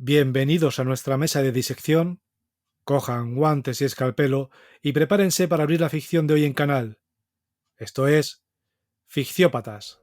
Bienvenidos a nuestra mesa de disección. Cojan guantes y escalpelo y prepárense para abrir la ficción de hoy en canal. Esto es Ficciópatas.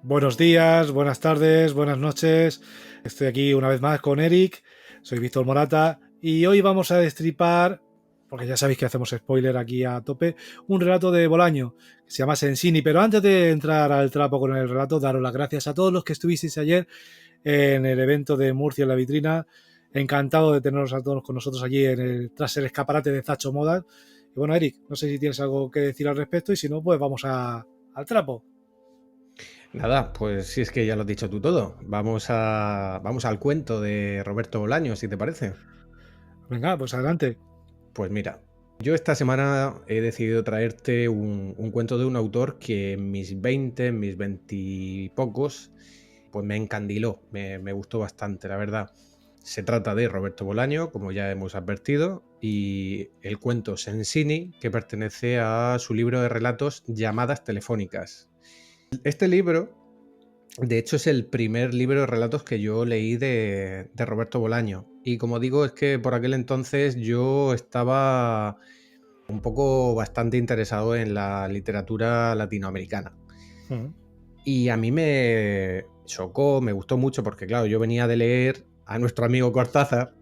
Buenos días, buenas tardes, buenas noches. Estoy aquí una vez más con Eric. Soy Víctor Morata y hoy vamos a destripar, porque ya sabéis que hacemos spoiler aquí a tope, un relato de Bolaño que se llama Sensini. Pero antes de entrar al trapo con el relato, daros las gracias a todos los que estuvisteis ayer en el evento de Murcia en la vitrina. Encantado de teneros a todos con nosotros allí tras el escaparate de Zacho Modas. Y bueno, Eric, no sé si tienes algo que decir al respecto y si no, pues vamos al trapo. Nada, pues si es que ya lo has dicho tú todo. Vamos al cuento de Roberto Bolaño, si te parece. Venga, pues adelante. Pues mira, yo esta semana he decidido traerte un cuento de un autor que en mis 20, en mis 20 y pocos, pues me encandiló, me gustó bastante, la verdad. Se trata de Roberto Bolaño, como ya hemos advertido, y el cuento Sensini, que pertenece a su libro de relatos Llamadas telefónicas. Este libro, de hecho, es el primer libro de relatos que yo leí de Roberto Bolaño. Y como digo, es que por aquel entonces yo estaba un poco bastante interesado en la literatura latinoamericana. Mm. Y a mí me chocó, me gustó mucho porque, claro, yo venía de leer a nuestro amigo Cortázar,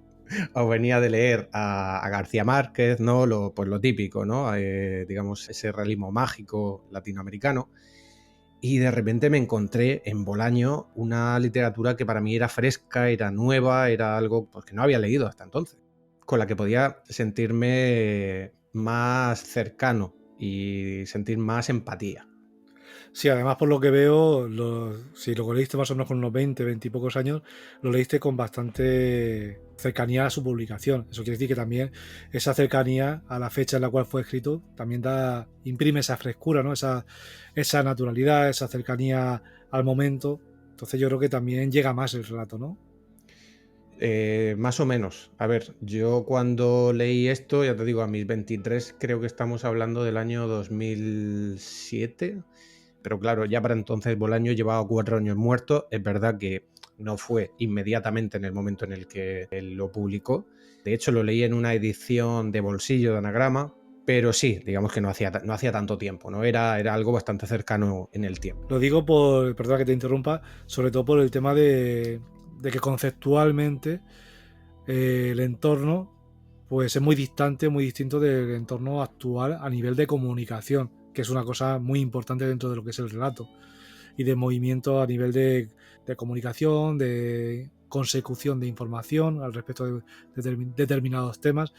o venía de leer a García Márquez, ¿no? Pues lo típico, ¿no? Digamos, ese realismo mágico latinoamericano. Y de repente me encontré en Bolaño una literatura que para mí era fresca, era nueva, era algo pues, que no había leído hasta entonces, con la que podía sentirme más cercano y sentir más empatía. Sí, además por lo que veo, si lo leíste más o menos con unos 20, 20 y pocos años, lo leíste con bastante cercanía a su publicación. Eso quiere decir que también esa cercanía a la fecha en la cual fue escrito también imprime esa frescura, ¿no? Esa naturalidad, esa cercanía al momento. Entonces yo creo que también llega más el relato, ¿no? Más o menos. A ver, yo cuando leí esto, ya te digo, a mis 23 creo que estamos hablando del año 2007. Pero claro, ya para entonces Bolaño llevaba 4 años muerto. Es verdad que no fue inmediatamente en el momento en el que él lo publicó. De hecho, lo leí en una edición de bolsillo de Anagrama, pero sí, digamos que no hacía tanto tiempo, ¿no? Era algo bastante cercano en el tiempo. Lo digo perdona que te interrumpa, sobre todo por el tema de que conceptualmente el entorno pues es muy distante, muy distinto del entorno actual a nivel de comunicación, que es una cosa muy importante dentro de lo que es el relato, y de movimiento a nivel de comunicación, de consecución de información al respecto de determinados temas.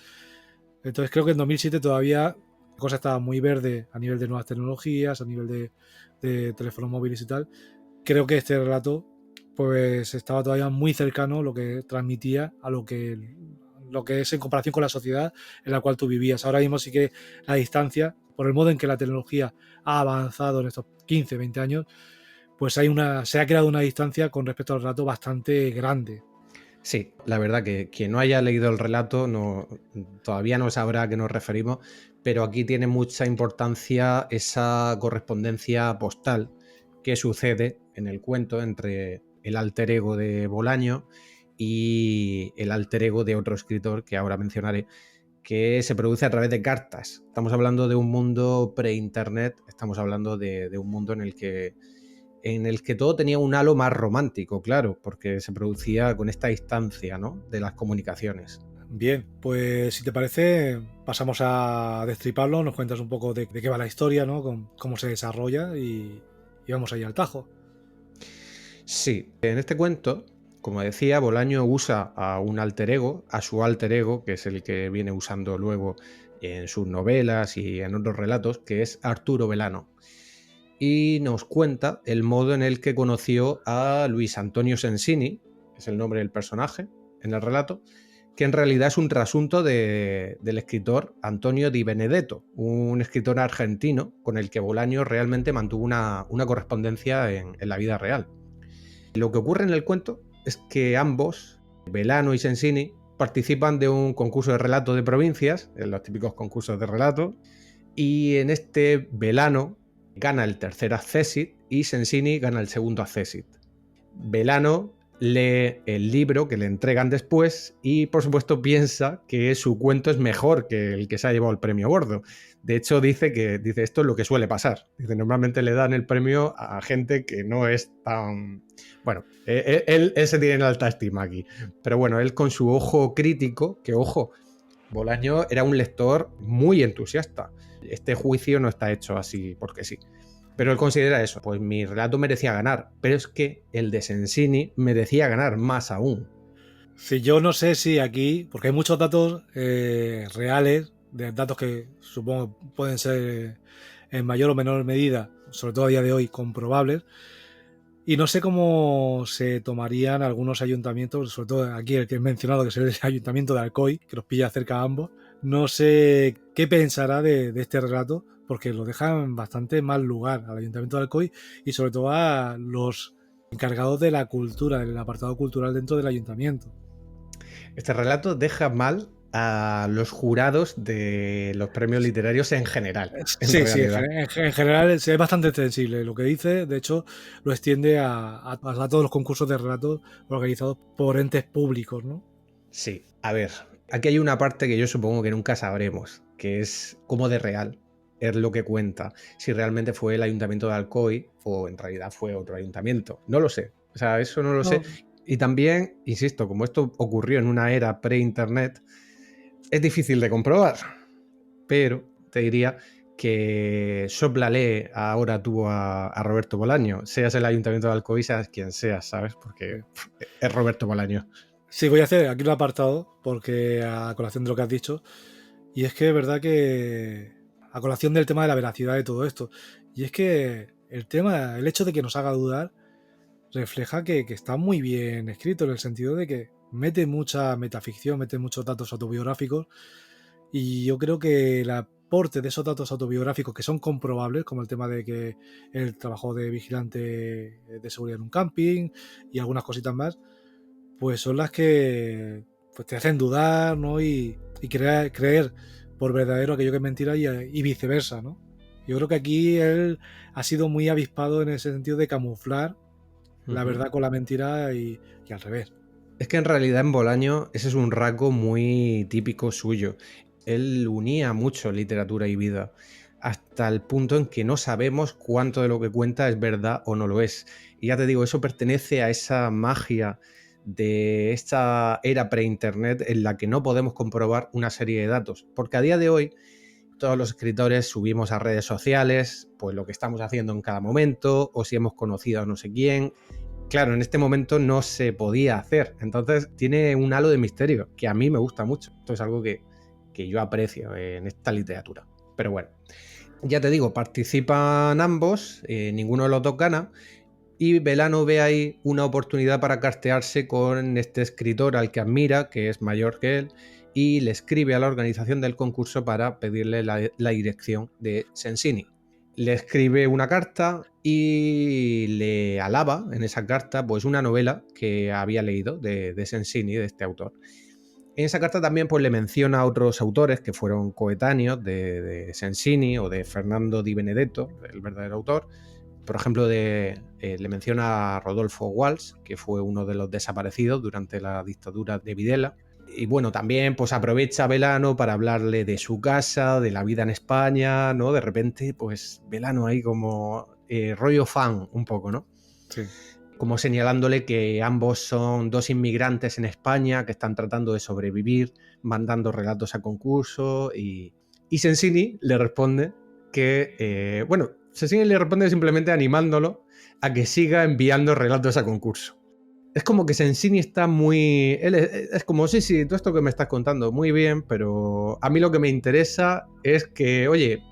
Entonces creo que en 2007 todavía la cosa estaba muy verde a nivel de nuevas tecnologías, a nivel de teléfonos móviles y tal. Creo que este relato pues estaba todavía muy cercano lo que transmitía a lo que es en comparación con la sociedad en la cual tú vivías. Ahora mismo sí que la distancia, por el modo en que la tecnología ha avanzado en estos 15, 20 años, pues se ha creado una distancia con respecto al relato bastante grande. Sí, la verdad que quien no haya leído el relato todavía no sabrá a qué nos referimos, pero aquí tiene mucha importancia esa correspondencia postal que sucede en el cuento entre el alter ego de Bolaño y el alter ego de otro escritor que ahora mencionaré, que se produce a través de cartas. Estamos hablando de un mundo pre-internet, estamos hablando de un mundo en el que todo tenía un halo más romántico, claro, porque se producía con esta distancia, ¿no?, de las comunicaciones. Bien, pues si te parece, pasamos a destriparlo, nos cuentas un poco de qué va la historia, ¿no? Cómo se desarrolla y vamos ahí al tajo. Sí, en este cuento, como decía, Bolaño usa a un alter ego, a su alter ego, que es el que viene usando luego en sus novelas y en otros relatos, que es Arturo Velano. y nos cuenta el modo en el que conoció a Luis Antonio Sensini, que es el nombre del personaje en el relato, que en realidad es un trasunto del escritor Antonio Di Benedetto, un escritor argentino con el que Bolaño realmente mantuvo una correspondencia en la vida real. Lo que ocurre en el cuento es que ambos, Belano y Sensini, participan de un concurso de relato de provincias, en los típicos concursos de relato, y en este Belano gana el tercer accésit y Sensini gana el segundo accésit. Belano lee el libro que le entregan después y por supuesto piensa que su cuento es mejor que el que se ha llevado el premio gordo. De hecho dice esto es lo que suele pasar. Dice, normalmente le dan el premio a gente que no es tan... Bueno, él se tiene en alta estima aquí. Pero bueno, él con su ojo crítico, que ojo, Bolaño era un lector muy entusiasta. Este juicio no está hecho así porque sí. Pero él considera eso, pues mi relato merecía ganar, pero es que el de Sensini merecía ganar más aún. Sí, yo no sé si aquí, porque hay muchos datos reales, de datos que supongo pueden ser en mayor o menor medida, sobre todo a día de hoy, comprobables, y no sé cómo se tomarían algunos ayuntamientos, sobre todo aquí el que he mencionado, que es el ayuntamiento de Alcoy, que los pilla cerca a ambos. No sé qué pensará de este relato, porque lo dejan en bastante mal lugar al ayuntamiento de Alcoy y sobre todo a los encargados de la cultura, del apartado cultural dentro del ayuntamiento. Este relato deja mal a los jurados de los premios literarios en general, en Sí, sí, realidad. en general es bastante extensible. Lo que dice, de hecho, lo extiende a todos los concursos de relatos organizados por entes públicos, ¿no? Sí, a ver, aquí hay una parte que yo supongo que nunca sabremos, que es cómo de real es lo que cuenta, si realmente fue el ayuntamiento de Alcoy o en realidad fue otro ayuntamiento. No lo sé, o sea, eso no lo sé. No, Y también, insisto, como esto ocurrió en una era pre-internet, es difícil de comprobar, pero te diría que soplale ahora tuvo a Roberto Bolaño, seas el ayuntamiento de Alcoy, seas quien seas, ¿sabes? Porque es Roberto Bolaño. sí, voy a hacer aquí un apartado, porque a colación de lo que has dicho, y es que es verdad que a colación del tema de la veracidad de todo esto, y es que el hecho de que nos haga dudar, refleja que está muy bien escrito, en el sentido de que mete mucha metaficción, mete muchos datos autobiográficos, y yo creo que el aporte de esos datos autobiográficos que son comprobables, como el tema de que él trabajó de vigilante de seguridad en un camping y algunas cositas más, pues son las que pues, te hacen dudar, ¿no? Y creer por verdadero aquello que es mentira y viceversa, ¿no? Yo creo que aquí él ha sido muy avispado en ese sentido de camuflar la verdad con la mentira y al revés. Es que en realidad en Bolaño ese es un rasgo muy típico suyo. Él unía mucho literatura y vida, hasta el punto en que no sabemos cuánto de lo que cuenta es verdad o no lo es. Y ya te digo, eso pertenece a esa magia de esta era pre-internet en la que no podemos comprobar una serie de datos. Porque a día de hoy todos los escritores subimos a redes sociales pues lo que estamos haciendo en cada momento o si hemos conocido a no sé quién. Claro, en este momento no se podía hacer. Entonces tiene un halo de misterio que a mí me gusta mucho. Esto es algo que yo aprecio en esta literatura. Pero bueno, ya te digo, participan ambos, ninguno de los dos gana. Y Belano ve ahí una oportunidad para castearse con este escritor al que admira, que es mayor que él, y le escribe a la organización del concurso para pedirle la dirección de Sensini. Le escribe una carta y le alaba en esa carta pues una novela que había leído de Sensini, de este autor. En esa carta también pues, le menciona a otros autores que fueron coetáneos de Sensini o de Fernando Di Benedetto, el verdadero autor. Por ejemplo, le menciona a Rodolfo Walsh, que fue uno de los desaparecidos durante la dictadura de Videla. Y bueno, también pues aprovecha Belano para hablarle de su casa, de la vida en España, ¿no? De repente, pues Belano ahí como rollo fan un poco, ¿no? Sí. Como señalándole que ambos son dos inmigrantes en España que están tratando de sobrevivir, mandando relatos a concurso y Sensini le responde que, Sensini le responde simplemente animándolo a que siga enviando relatos a concurso. Es como que Sensini está muy... Él es como, sí, todo esto que me estás contando, muy bien, pero a mí lo que me interesa es que, oye,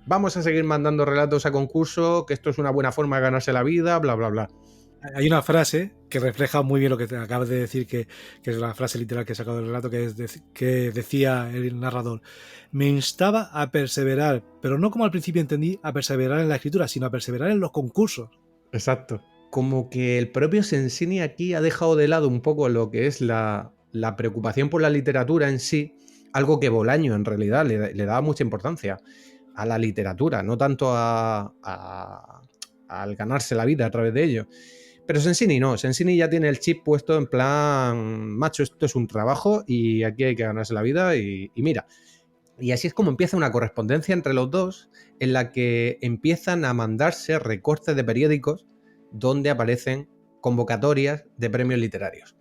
vamos a seguir mandando relatos a concurso, que esto es una buena forma de ganarse la vida, bla, bla, bla. Hay una frase que refleja muy bien lo que te acabas de decir, que es la frase literal que he sacado del relato, que decía el narrador. Me instaba a perseverar, pero no como al principio entendí, a perseverar en la escritura, sino a perseverar en los concursos. Exacto. Como que el propio Sensini aquí ha dejado de lado un poco lo que es la preocupación por la literatura en sí, algo que Bolaño en realidad le daba mucha importancia a la literatura, no tanto al ganarse la vida a través de ello. Pero Sensini no, Sensini ya tiene el chip puesto en plan, macho, esto es un trabajo y aquí hay que ganarse la vida y mira. Y así es como empieza una correspondencia entre los dos en la que empiezan a mandarse recortes de periódicos donde aparecen convocatorias de premios literarios.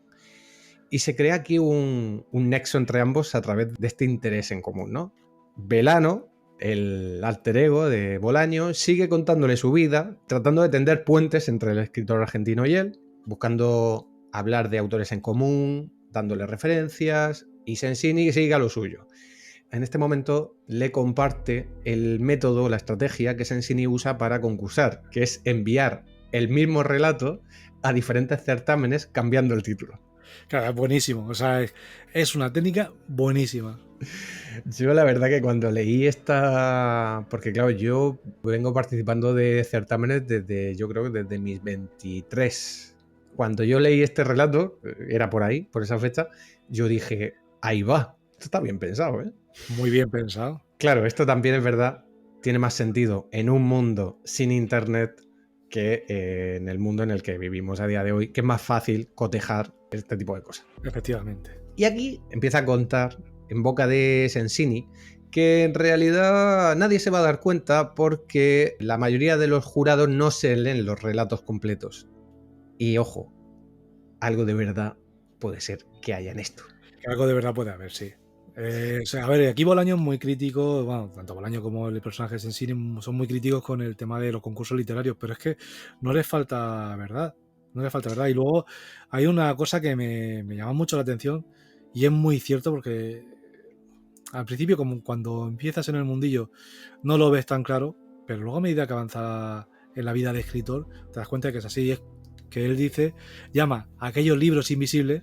Y se crea aquí un nexo entre ambos a través de este interés en común, ¿no? Velano, el alter ego de Bolaño, sigue contándole su vida, tratando de tender puentes entre el escritor argentino y él, buscando hablar de autores en común, dándole referencias, y Sensini sigue a lo suyo. En este momento le comparte el método, la estrategia que Sensini usa para concursar, que es enviar el mismo relato a diferentes certámenes cambiando el título. Claro, es buenísimo. O sea, es una técnica buenísima. Yo la verdad que cuando leí esta... Porque claro, yo vengo participando de certámenes desde, yo creo que desde mis 23. Cuando yo leí este relato, era por ahí, por esa fecha, yo dije, ahí va, esto está bien pensado, ¿eh? Muy bien pensado. Claro, esto también es verdad, tiene más sentido en un mundo sin internet que en el mundo en el que vivimos a día de hoy, que es más fácil cotejar este tipo de cosas. Efectivamente. Y aquí empieza a contar en boca de Sensini que en realidad nadie se va a dar cuenta porque la mayoría de los jurados no se leen los relatos completos. Y ojo, algo de verdad puede ser que haya en esto. Algo de verdad puede haber, sí. O sea, a ver, aquí Bolaño es muy crítico, bueno, tanto Bolaño como el personaje Sensini son muy críticos con el tema de los concursos literarios, pero es que no les falta verdad, no les falta verdad. Y luego hay una cosa que me llama mucho la atención y es muy cierto porque al principio, como cuando empiezas en el mundillo, no lo ves tan claro, pero luego a medida que avanza en la vida de escritor, te das cuenta de que es así. Es que él dice, llama a aquellos libros invisibles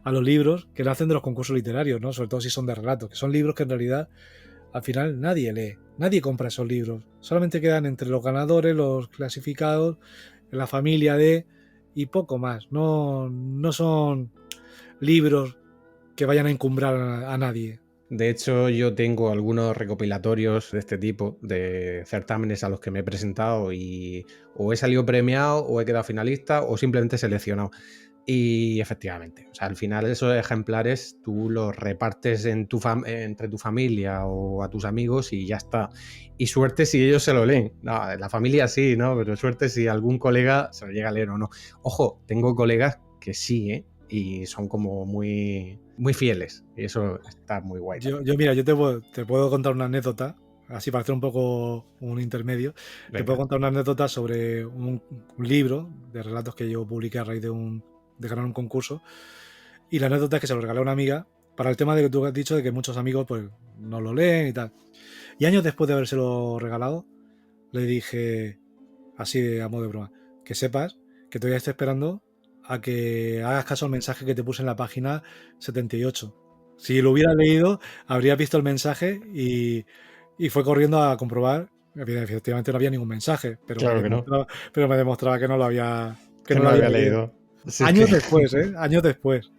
a los libros que nacen de los concursos literarios, ¿no? Sobre todo si son de relatos, que son libros que en realidad al final nadie lee, nadie compra esos libros, solamente quedan entre los ganadores, los clasificados, la familia de y poco más. No son libros que vayan a encumbrar a nadie. De hecho, yo tengo algunos recopilatorios de este tipo, de certámenes a los que me he presentado y o he salido premiado, o he quedado finalista, o simplemente seleccionado. Y efectivamente, o sea, al final esos ejemplares tú los repartes entre tu familia o a tus amigos y ya está. Y suerte si ellos se lo leen. No, la familia sí, ¿no? Pero suerte si algún colega se lo llega a leer o no. Ojo, tengo colegas que sí, ¿eh? Y son como muy fieles. Y eso está muy guay. Mira, yo te puedo contar una anécdota, así para hacer un poco un intermedio. Venga. Te puedo contar una anécdota sobre un libro de relatos que yo publiqué a raíz de ganar un concurso. Y la anécdota es que se lo regalé a una amiga para el tema de que tú has dicho de que muchos amigos pues no lo leen y tal. Y años después de habérselo regalado, le dije, así a modo de broma, que sepas que todavía estoy esperando a que hagas caso al mensaje que te puse en la página 78. Si lo hubieras leído, habrías visto el mensaje y fue corriendo a comprobar. Efectivamente no había ningún mensaje, pero, claro me demostraba que no lo había, que no lo había leído. Sí, años después, años después.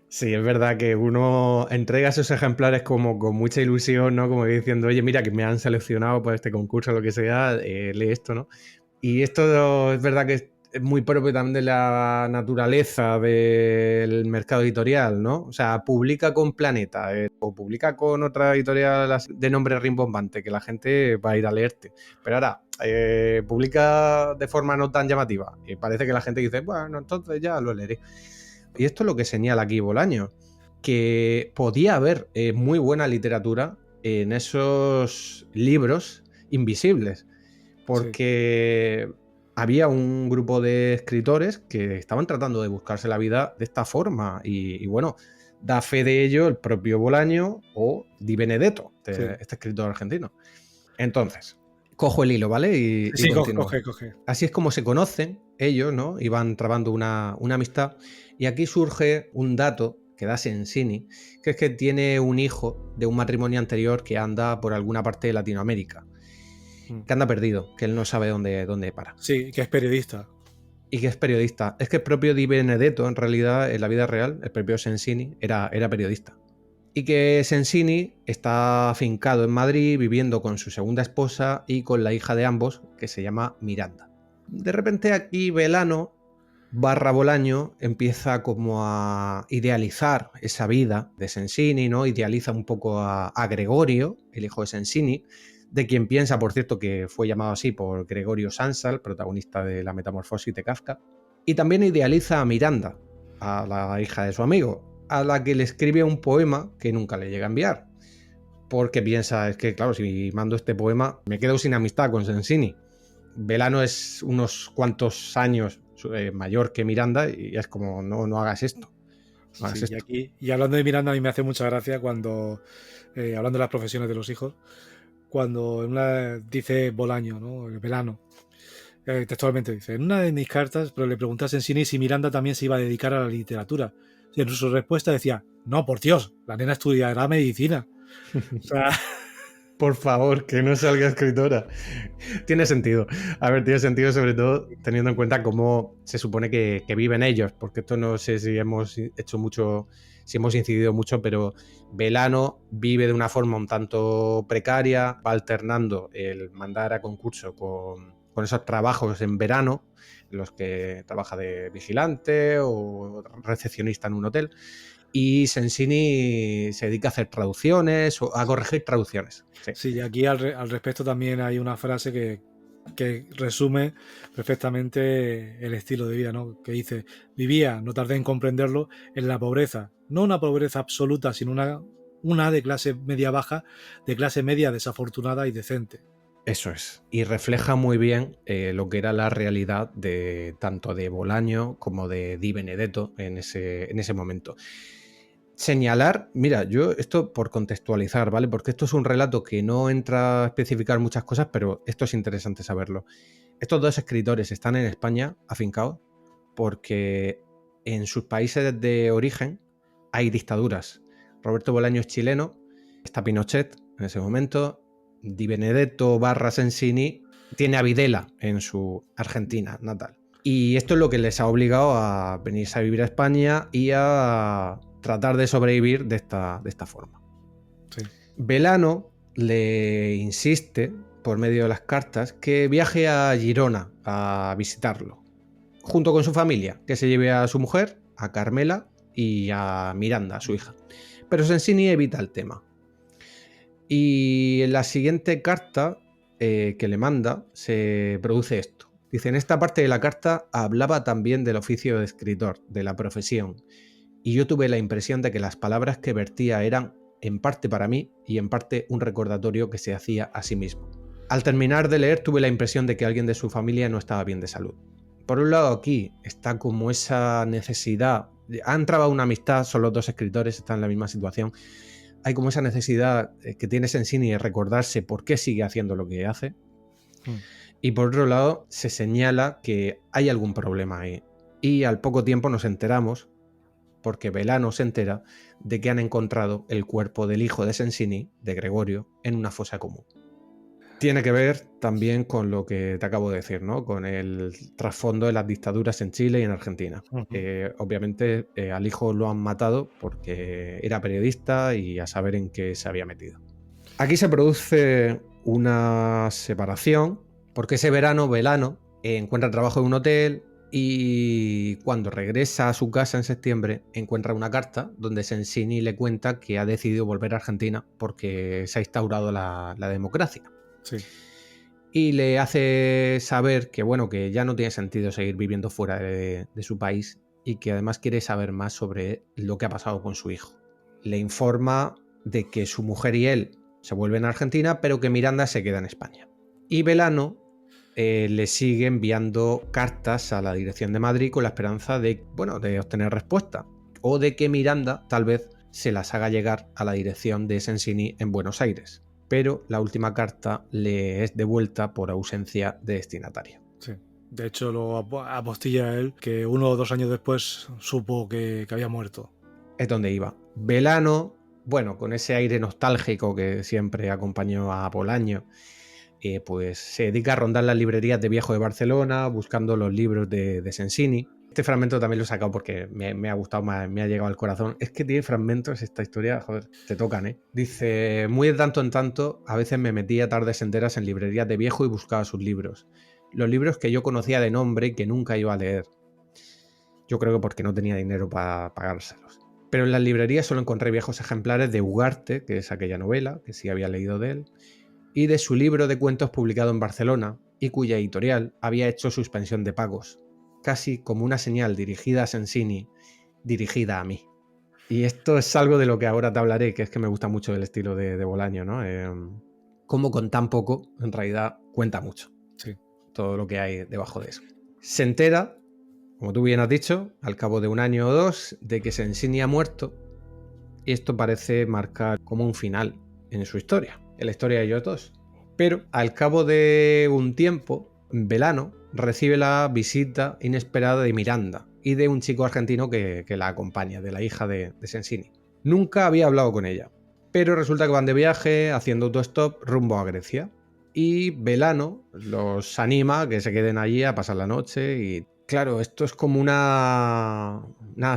Sí, es verdad que uno entrega esos ejemplares como con mucha ilusión, ¿no? Como diciendo, oye, mira, que me han seleccionado para este concurso o lo que sea, lee esto, ¿no? Y esto es verdad que es muy propio también de la naturaleza del mercado editorial, ¿no? O sea, publica con Planeta o publica con otra editorial de nombre rimbombante que la gente va a ir a leerte. Pero ahora, publica de forma no tan llamativa y parece que la gente dice, bueno, entonces ya lo leeré. Y esto es lo que señala aquí Bolaño, que podía haber muy buena literatura en esos libros invisibles, porque había un grupo de escritores que estaban tratando de buscarse la vida de esta forma y bueno, da fe de ello el propio Bolaño o Di Benedetto, este escritor argentino. Entonces, cojo el hilo, ¿vale? Y Sí, continúo. coge. Así es como se conocen ellos, ¿no? Y van trabando una amistad. Y aquí surge un dato que da Sensini, que es que tiene un hijo de un matrimonio anterior que anda por alguna parte de Latinoamérica, que anda perdido, que él no sabe dónde para. Sí, que es periodista. Y que es periodista. Es que el propio Di Benedetto, en realidad, en la vida real, el propio Sensini, era periodista. Y que Sensini está afincado en Madrid, viviendo con su segunda esposa y con la hija de ambos, que se llama Miranda. De repente aquí Velano barra Bolaño empieza como a idealizar esa vida de Sensini, ¿no? Idealiza un poco a Gregorio, el hijo de Sensini, de quien piensa, por cierto, que fue llamado así por Gregorio Samsa, el protagonista de La Metamorfosis de Kafka. Y también idealiza a Miranda, a la hija de su amigo, a la que le escribe un poema que nunca le llega a enviar. Porque piensa, es que claro, si mando este poema, me quedo sin amistad con Sensini. Velano es unos cuantos años mayor que Miranda y es como, no hagas esto. No hagas Sí, esto. y hablando de Miranda, a mí me hace mucha gracia cuando, hablando de las profesiones de los hijos, cuando en una dice Bolaño, ¿no? El Velano, textualmente dice, en una de mis cartas, pero le preguntas en cine si Miranda también se iba a dedicar a la literatura. Y en su respuesta decía, no, por Dios, la nena estudiará medicina. O sea, Por favor, que no salga escritora. Tiene sentido. A ver, tiene sentido sobre todo teniendo en cuenta cómo se supone que viven ellos, porque esto no sé si hemos hecho mucho, si hemos incidido mucho, pero Velano vive de una forma un tanto precaria, va alternando el mandar a concurso con esos trabajos en verano, en los que trabaja de vigilante o recepcionista en un hotel. Y Sensini se dedica a hacer traducciones o a corregir traducciones. Sí. sí, y aquí al respecto también hay una frase que resume perfectamente el estilo de vida, ¿no? Que dice, vivía, no tardé en comprenderlo, en la pobreza, no una pobreza absoluta, sino una de clase media baja, de clase media desafortunada y decente. Eso es. Y refleja muy bien lo que era la realidad de tanto de Bolaño como de Di Benedetto en ese momento. Señalar, mira, yo esto por contextualizar, ¿vale? Porque esto es un relato que no entra a especificar muchas cosas, pero esto es interesante saberlo. Estos dos escritores están en España afincados porque en sus países de origen hay dictaduras. Roberto Bolaño es chileno, está Pinochet en ese momento, Di Benedetto barra Sensini tiene a Videla en su Argentina natal. Y esto es lo que les ha obligado a venirse a vivir a España y a tratar de sobrevivir de esta forma. Sí. Velano le insiste, por medio de las cartas, que viaje a Girona a visitarlo, junto con su familia, que se lleve a su mujer, a Carmela y a Miranda, su hija. Pero Sensini evita el tema. Y en la siguiente carta que le manda se produce esto. Dice, en esta parte de la carta hablaba también del oficio de escritor, de la profesión, y yo tuve la impresión de que las palabras que vertía eran en parte para mí y en parte un recordatorio que se hacía a sí mismo. Al terminar de leer tuve la impresión de que alguien de su familia no estaba bien de salud. Por un lado aquí está como esa necesidad, ha entrado una amistad, son los dos escritores, están en la misma situación, hay como esa necesidad que tiene Sensini de recordarse por qué sigue haciendo lo que hace. Y por otro lado se señala que hay algún problema ahí. Y al poco tiempo nos enteramos, porque Velano se entera, de que han encontrado el cuerpo del hijo de Sensini, de Gregorio, en una fosa común. Tiene que ver también con lo que te acabo de decir, ¿no? Con el trasfondo de las dictaduras en Chile y en Argentina. Obviamente al hijo lo han matado porque era periodista y a saber en qué se había metido. Aquí se produce una separación porque ese verano Velano encuentra trabajo en un hotel y cuando regresa a su casa en septiembre encuentra una carta donde Sensini le cuenta que ha decidido volver a Argentina porque se ha instaurado la democracia. Sí. Y le hace saber que, bueno, que ya no tiene sentido seguir viviendo fuera de su país y que además quiere saber más sobre lo que ha pasado con su hijo. Le informa de que su mujer y él se vuelven a Argentina, pero que Miranda se queda en España. Y Velano le sigue enviando cartas a la dirección de Madrid con la esperanza de, bueno, de obtener respuesta o de que Miranda tal vez se las haga llegar a la dirección de Sensini en Buenos Aires. pero la última carta le es devuelta por ausencia de destinatario. Sí. De hecho, lo apostilla él que 1 o 2 años después supo que había muerto. Es donde iba. Velano, bueno, con ese aire nostálgico que siempre acompañó a Bolaño, pues se dedica a rondar las librerías de viejo de Barcelona, buscando los libros de Sensini. Este fragmento también lo he sacado porque me ha gustado, me ha llegado al corazón. Es que tiene fragmentos esta historia, joder, te tocan, ¿eh? Dice, muy de tanto en tanto, a veces me metía tardes enteras en librerías de viejo y buscaba sus libros. Los libros que yo conocía de nombre y que nunca iba a leer. Yo creo que porque no tenía dinero para pagárselos. Pero en las librerías solo encontré viejos ejemplares de Ugarte, que es aquella novela, que sí había leído de él, y de su libro de cuentos publicado en Barcelona, y cuya editorial había hecho suspensión de pagos, casi como una señal dirigida a Sensini, dirigida a mí. Y esto es algo de lo que ahora te hablaré, que es que me gusta mucho el estilo de Bolaño, ¿no? Como con tan poco, en realidad, cuenta mucho. Sí. Todo lo que hay debajo de eso. Se entera, como tú bien has dicho, al cabo de 1 año o 2, de que Sensini ha muerto, y esto parece marcar como un final en su historia, en la historia de ellos dos. Pero al cabo de un tiempo, Velano recibe la visita inesperada de Miranda y de un chico argentino que la acompaña, de la hija de Sensini. Nunca había hablado con ella, pero resulta que van de viaje haciendo autostop rumbo a Grecia. Y Velano los anima a que se queden allí a pasar la noche y claro, esto es como una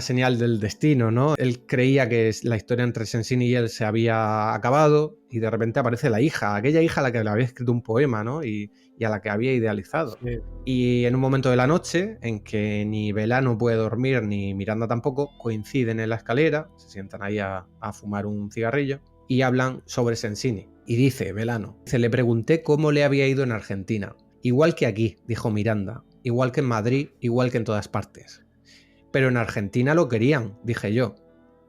señal del destino, ¿no? Él creía que la historia entre Sensini y él se había acabado y de repente aparece la hija, aquella hija a la que le había escrito un poema, ¿no? Y a la que había idealizado. Sí. Y en un momento de la noche, en que ni Velano puede dormir ni Miranda tampoco, coinciden en la escalera, se sientan ahí a fumar un cigarrillo y hablan sobre Sensini. Y dice Velano, le pregunté cómo le había ido en Argentina. Igual que aquí, dijo Miranda. Igual que en Madrid, igual que en todas partes. Pero en Argentina lo querían, dije yo.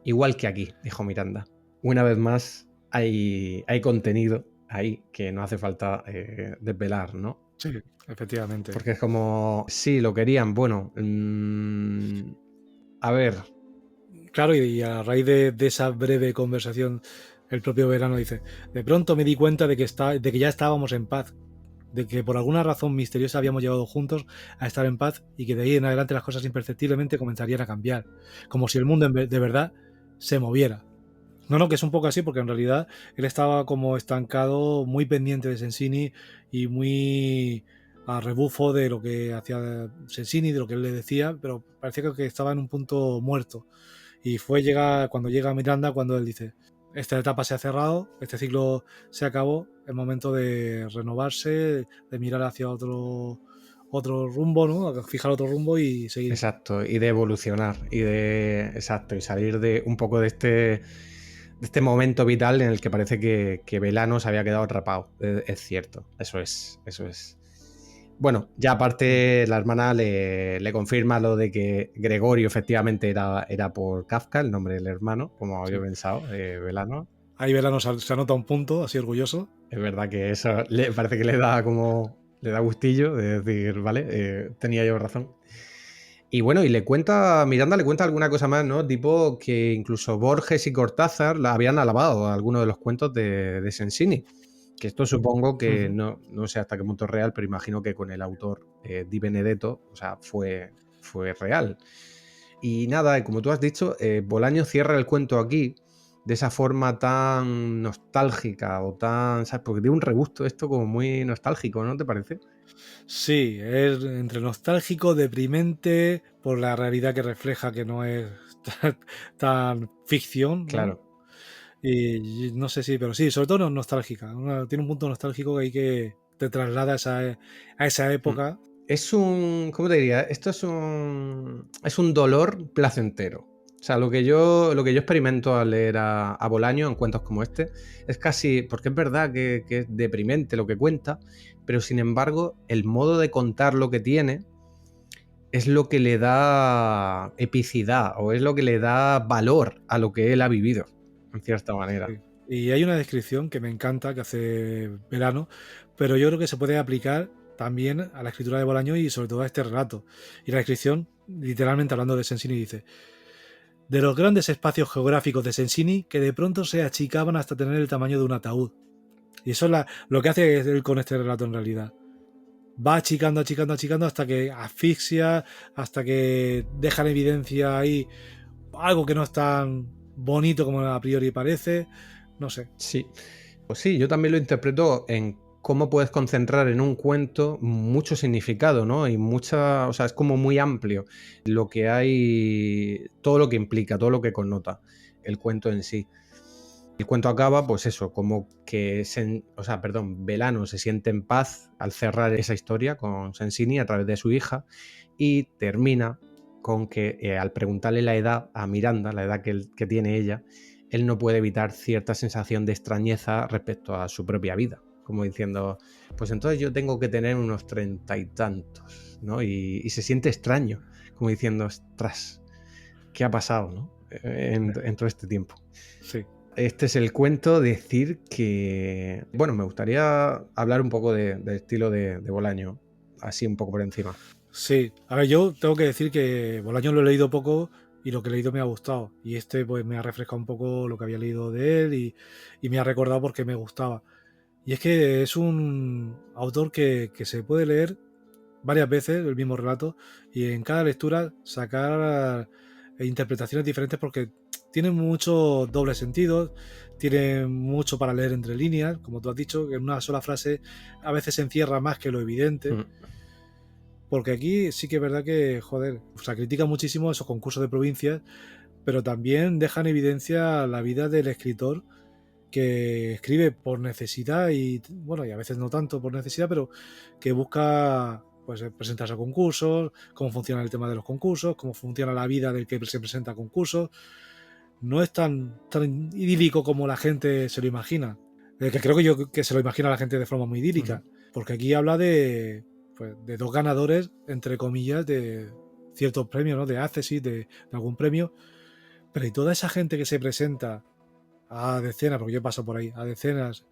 Igual que aquí, dijo Miranda. Una vez más, hay contenido ahí que no hace falta desvelar, ¿no? Sí, efectivamente. Porque es como, sí, lo querían, bueno, a ver. Claro, y a raíz de esa breve conversación, el propio Verano dice, de pronto me di cuenta de que ya estábamos en paz, de que por alguna razón misteriosa habíamos llegado juntos a estar en paz y que de ahí en adelante las cosas imperceptiblemente comenzarían a cambiar, como si el mundo de verdad se moviera. No, que es un poco así, porque en realidad él estaba como estancado, muy pendiente de Sensini y muy a rebufo de lo que hacía Sensini, de lo que él le decía, pero parecía que estaba en un punto muerto. Y cuando llega Miranda, cuando él dice, esta etapa se ha cerrado, este ciclo se acabó, es momento de renovarse, de mirar hacia otro rumbo, ¿no? Fijar otro rumbo y seguir. Exacto, y de evolucionar, y salir de un poco de este momento vital en el que parece que Velano se había quedado atrapado. Es cierto, eso es. Bueno, ya aparte la hermana le confirma lo de que Gregorio efectivamente era por Kafka, el nombre del hermano, como había pensado, Velano. Ahí Velano se anota un punto, así orgulloso. Es verdad que eso parece que le da gustillo de decir, vale, tenía yo razón. Y bueno, y Miranda le cuenta alguna cosa más, ¿no? Tipo que incluso Borges y Cortázar la habían alabado a algunos de los cuentos de Sensini. Que esto supongo que no sé hasta qué punto es real, pero imagino que con el autor Di Benedetto, o sea, fue real. Y nada, como tú has dicho, Bolaño cierra el cuento aquí de esa forma tan nostálgica o tan, ¿sabes? Porque tiene un regusto esto como muy nostálgico, ¿no te parece? Sí, es entre nostálgico, deprimente, por la realidad que refleja que no es tan ficción, ¿no? Claro. Y no sé si, pero sí, sobre todo nostálgica. Tiene un punto nostálgico que te traslada a esa época. Es un, ¿cómo te diría? Esto es un dolor placentero. O sea, lo que yo experimento al leer a Bolaño en cuentos como este es casi, porque es verdad que es deprimente lo que cuenta, pero sin embargo el modo de contar lo que tiene es lo que le da epicidad o es lo que le da valor a lo que él ha vivido, en cierta manera. Sí. Y hay una descripción que me encanta que hace Verano, pero yo creo que se puede aplicar también a la escritura de Bolaño y sobre todo a este relato. Y la descripción, literalmente hablando de Sensini, dice: de los grandes espacios geográficos de Sensini que de pronto se achicaban hasta tener el tamaño de un ataúd. Y eso es lo que hace él con este relato en realidad. Va achicando, achicando, achicando hasta que asfixia, hasta que deja en evidencia ahí algo que no es tan bonito como a priori parece. No sé. Sí, pues sí, yo también lo interpreto en cómo puedes concentrar en un cuento mucho significado, ¿no? Y mucha, o sea, es como muy amplio lo que hay, todo lo que implica, todo lo que connota el cuento en sí. El cuento acaba, pues eso, como que, Velano se siente en paz al cerrar esa historia con Sensini a través de su hija y termina con que al preguntarle la edad a Miranda, la edad que tiene ella, él no puede evitar cierta sensación de extrañeza respecto a su propia vida, como diciendo, pues entonces yo tengo que tener unos 30 y tantos, ¿no? Y se siente extraño, como diciendo, ostras, ¿qué ha pasado, ¿no? En todo este tiempo. Sí. Este es el cuento, decir que... Bueno, me gustaría hablar un poco del estilo de Bolaño, así un poco por encima. Sí, a ver, yo tengo que decir que Bolaño lo he leído poco y lo que he leído me ha gustado. Y este pues me ha refrescado un poco lo que había leído de él y me ha recordado porque me gustaba. Y es que es un autor que se puede leer varias veces el mismo relato y en cada lectura sacar interpretaciones diferentes porque tiene muchos dobles sentidos, tiene mucho para leer entre líneas, como tú has dicho, que en una sola frase a veces se encierra más que lo evidente. Porque aquí sí que es verdad que, joder, o sea, critica muchísimo esos concursos de provincias, pero también deja en evidencia la vida del escritor que escribe por necesidad y, bueno, y a veces no tanto por necesidad, pero que busca pues presentarse a concursos, cómo funciona el tema de los concursos, cómo funciona la vida del que se presenta a concursos. No es tan idílico como la gente se lo imagina. Que creo que se lo imagina la gente de forma muy idílica. Porque aquí habla de dos ganadores, entre comillas, de ciertos premios, ¿no? De Accessit, de algún premio. Pero y toda esa gente que se presenta a decenas, porque yo paso por ahí, a decenas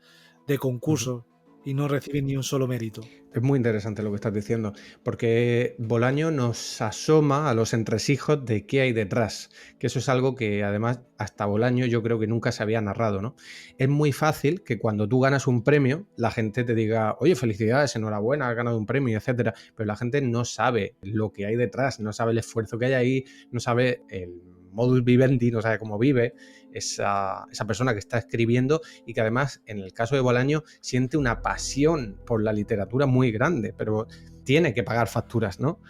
de concursos y no reciben ni un solo mérito. Es muy interesante lo que estás diciendo, porque Bolaño nos asoma a los entresijos de qué hay detrás, que eso es algo que además hasta Bolaño yo creo que nunca se había narrado, ¿no? Es muy fácil que cuando tú ganas un premio, la gente te diga, oye, felicidades, enhorabuena, has ganado un premio, etcétera, pero la gente no sabe lo que hay detrás, no sabe el esfuerzo que hay ahí, no sabe el modus vivendi, no sabe cómo vive esa persona que está escribiendo y que además, en el caso de Bolaño, siente una pasión por la literatura muy grande, pero tiene que pagar facturas, ¿no?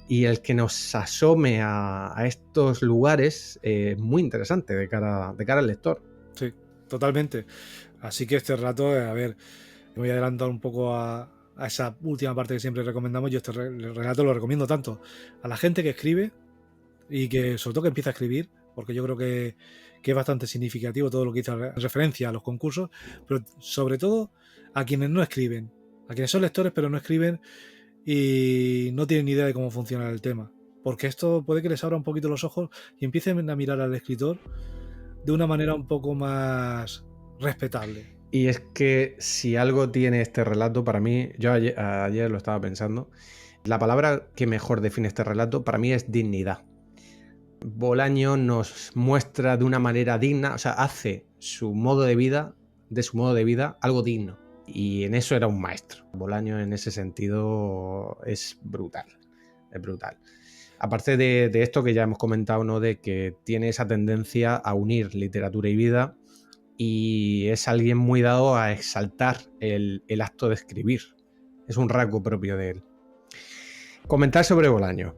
Y el que nos asome a estos lugares es muy interesante de cara al lector. Sí, totalmente. Así que este rato, a ver, me voy a adelantar un poco a esa última parte que siempre recomendamos. Yo este relato lo recomiendo tanto a la gente que escribe y que sobre todo que empieza a escribir, porque yo creo que es bastante significativo todo lo que hizo en referencia a los concursos, pero sobre todo a quienes no escriben, a quienes son lectores pero no escriben y no tienen ni idea de cómo funciona el tema. Porque esto puede que les abra un poquito los ojos y empiecen a mirar al escritor de una manera un poco más respetable. Y es que si algo tiene este relato, para mí, yo ayer lo estaba pensando, la palabra que mejor define este relato para mí es dignidad. Bolaño nos muestra de una manera digna, o sea, hace de su modo de vida, algo digno. Y en eso era un maestro. Bolaño en ese sentido es brutal. Es brutal. Aparte de esto que ya hemos comentado, ¿no? De que tiene esa tendencia a unir literatura y vida y es alguien muy dado a exaltar el acto de escribir. Es un rasgo propio de él. Comentar sobre Bolaño.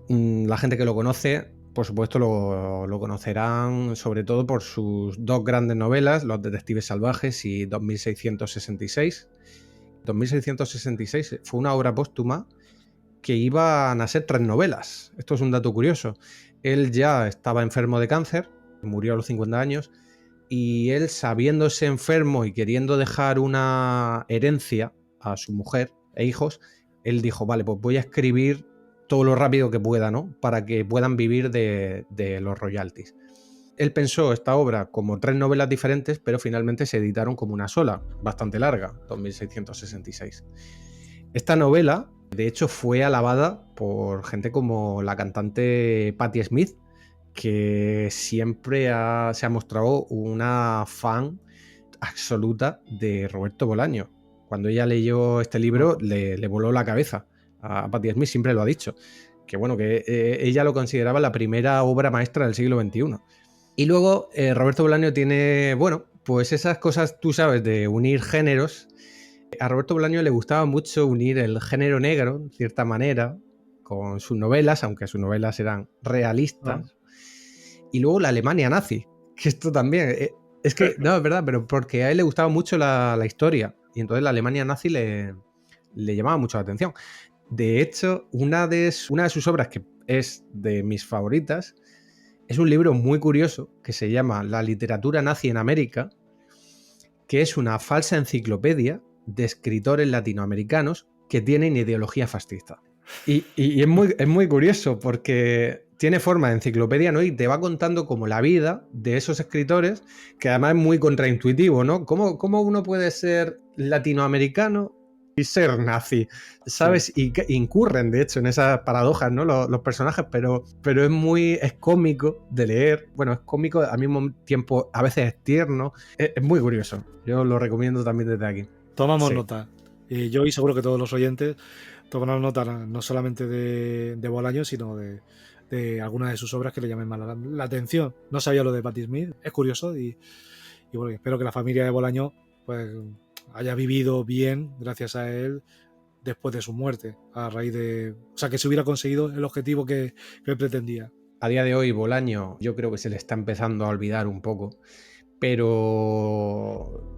La gente que lo conoce, por supuesto, lo conocerán sobre todo por sus dos grandes novelas, Los Detectives Salvajes y 2666. 2666 fue una obra póstuma que iban a ser 3 novelas. Esto es un dato curioso. Él ya estaba enfermo de cáncer, murió a los 50 años, y él, sabiéndose enfermo y queriendo dejar una herencia a su mujer e hijos, él dijo, vale, pues voy a escribir todo lo rápido que pueda, ¿no? Para que puedan vivir de los royalties. Él pensó esta obra como 3 novelas diferentes, pero finalmente se editaron como una sola, bastante larga, 2666. Esta novela, de hecho, fue alabada por gente como la cantante Patti Smith, que siempre se ha mostrado una fan absoluta de Roberto Bolaño. Cuando ella leyó este libro, le voló la cabeza a Patti Smith, siempre lo ha dicho. Que bueno, que ella lo consideraba la primera obra maestra del siglo XXI. Y luego Roberto Bolaño tiene, bueno, pues esas cosas, tú sabes, de unir géneros. A Roberto Bolaño le gustaba mucho unir el género negro, de cierta manera, con sus novelas, aunque sus novelas eran realistas. Y luego la Alemania nazi, que esto también... es que, no, es verdad, pero porque a él le gustaba mucho la historia. Y entonces la Alemania nazi le llamaba mucho la atención. De hecho, una de sus obras, que es de mis favoritas, es un libro muy curioso que se llama La literatura nazi en América, que es una falsa enciclopedia de escritores latinoamericanos que tienen ideología fascista. Y es muy curioso porque tiene forma de enciclopedia, ¿no? Y te va contando como la vida de esos escritores, que además es muy contraintuitivo, ¿no? ¿Cómo uno puede ser latinoamericano y ser nazi? ¿Sabes? Sí. Y que incurren, de hecho, en esas paradojas, ¿no? Los personajes, pero es cómico de leer. Bueno, es cómico, al mismo tiempo a veces es tierno. Es muy curioso. Yo lo recomiendo también desde aquí. Tomamos nota. Y yo, y seguro que todos los oyentes, tomarán nota no solamente de Bolaño, sino de algunas de sus obras que le llamen más la atención. No sabía lo de Patti Smith, es curioso, y bueno, espero que la familia de Bolaño pues haya vivido bien gracias a él después de su muerte, a raíz de... O sea, que se hubiera conseguido el objetivo que él pretendía. A día de hoy, Bolaño yo creo que se le está empezando a olvidar un poco, pero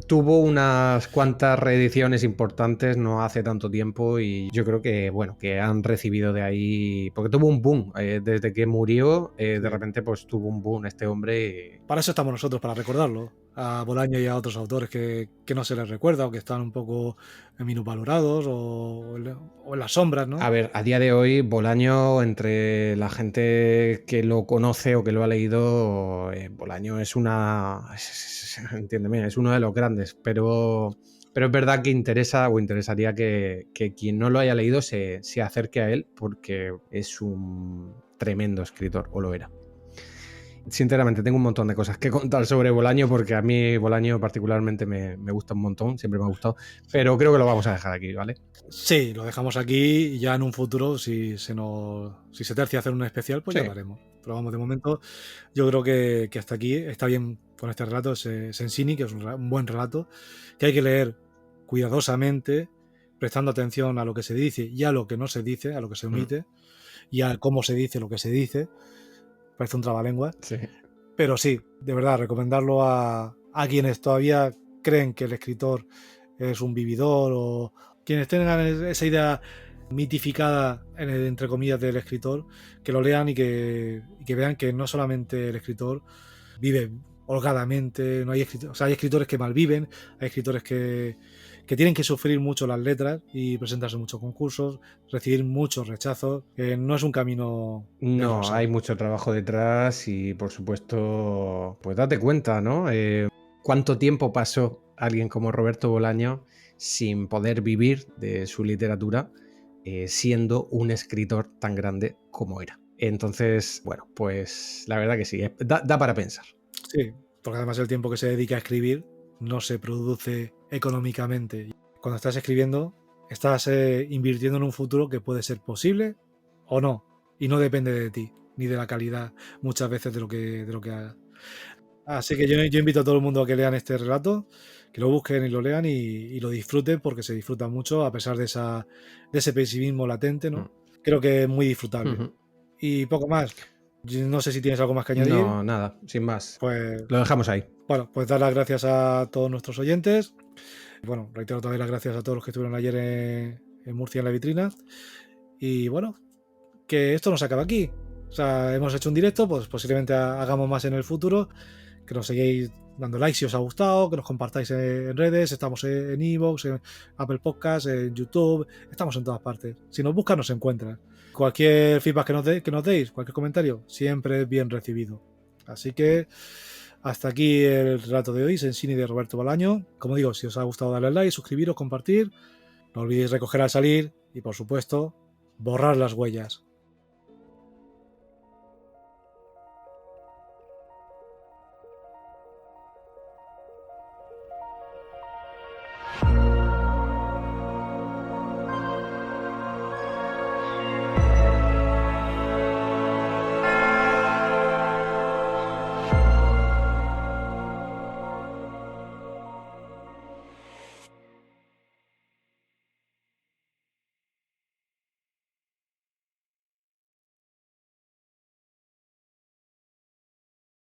tuvo unas cuantas reediciones importantes no hace tanto tiempo y yo creo que, bueno, que han recibido de ahí, porque tuvo un boom, desde que murió, de repente pues tuvo un boom este hombre. Para eso estamos nosotros, para recordarlo, a Bolaño y a otros autores que no se les recuerda o que están un poco minusvalorados o en las sombras, ¿no? A ver, a día de hoy, Bolaño, entre la gente que lo conoce o que lo ha leído, Bolaño es entiéndeme, es uno de los grandes, pero es verdad que interesaría que quien no lo haya leído se acerque a él, porque es un tremendo escritor, o lo era. Sinceramente, tengo un montón de cosas que contar sobre Bolaño, porque a mí Bolaño particularmente me gusta un montón, siempre me ha gustado, pero creo que lo vamos a dejar aquí, ¿vale? Sí, lo dejamos aquí y ya en un futuro, si se tercia hacer un especial, pues ya lo haremos. Pero vamos, de momento yo creo que hasta aquí está bien con este relato, Sensini, que es un buen relato, que hay que leer cuidadosamente, prestando atención a lo que se dice y a lo que no se dice, a lo que se omite, y a cómo se dice lo que se dice. Parece un trabalengua. Sí. Pero sí, de verdad, recomendarlo a quienes todavía creen que el escritor es un vividor o quienes tengan esa idea mitificada, entre comillas, del escritor, que lo lean y que vean que no solamente el escritor vive holgadamente, no hay escritores, o sea, hay escritores que malviven, hay escritores que tienen que sufrir mucho las letras y presentarse en muchos concursos, recibir muchos rechazos, no es un camino... No, hay mucho trabajo detrás y por supuesto, pues date cuenta, ¿no? ¿Cuánto tiempo pasó alguien como Roberto Bolaño sin poder vivir de su literatura, siendo un escritor tan grande como era? Entonces, bueno, pues la verdad que sí, da para pensar. Sí, porque además el tiempo que se dedica a escribir no se produce económicamente. Cuando estás escribiendo, estás invirtiendo en un futuro que puede ser posible o no, y no depende de ti, ni de la calidad muchas veces de lo que hagas. Así que yo invito a todo el mundo a que lean este relato, que lo busquen y lo lean y lo disfruten, porque se disfruta mucho a pesar de ese pesimismo latente, ¿no? Creo que es muy disfrutable. Y poco más. Yo no sé si tienes algo más que añadir. No, nada, sin más. Pues lo dejamos ahí. Bueno, pues dar las gracias a todos nuestros oyentes. Bueno, reitero todavía las gracias a todos los que estuvieron ayer en Murcia en la vitrina. Y bueno, que esto no se acaba aquí. O sea, hemos hecho un directo, pues posiblemente hagamos más en el futuro. Que nos seguís dando like si os ha gustado, que nos compartáis en redes. Estamos en iVoox, en Apple Podcasts, en YouTube. Estamos en todas partes. Si nos buscan, nos encuentran. Cualquier feedback que nos deis, cualquier comentario, siempre es bien recibido. Así que hasta aquí el relato de hoy, Sensini de Roberto Bolaño. Como digo, si os ha gustado, darle like, suscribiros, compartir. No olvidéis recoger al salir y, por supuesto, borrar las huellas.